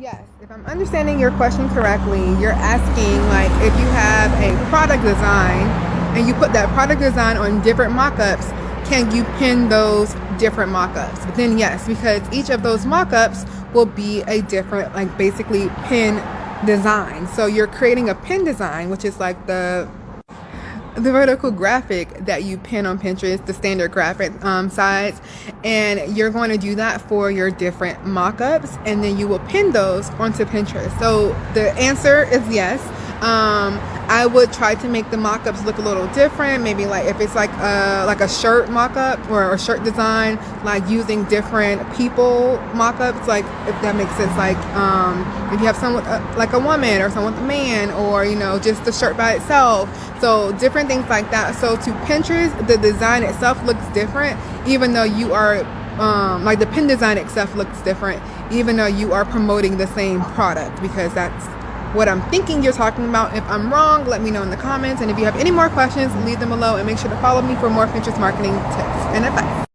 Yes, if I'm understanding your question correctly, you're asking like if you have a product design and you put that product design on different mock-ups, can you pin those different mock-ups? But then yes, because each of those mock-ups will be a different, like basically pin design. So you're creating a pin design, which is like the vertical graphic that you pin on Pinterest, the standard graphic size, and you're going to do that for your different mock-ups, and then you will pin those onto Pinterest. So the answer is yes. I would try to make the mock-ups look a little different. Maybe like if it's like a shirt mock-up or a shirt design, like using different people mock-ups, like if that makes sense. Like if you have someone like a woman or someone with a man, or just the shirt by itself. So different things like that. So to Pinterest, the design itself looks different, even though you are like the pin design itself looks different, even though you are promoting the same product, because that's what I'm thinking you're talking about. If I'm wrong, let me know in the comments. And if you have any more questions, leave them below, and make sure to follow me for more Pinterest marketing tips and advice.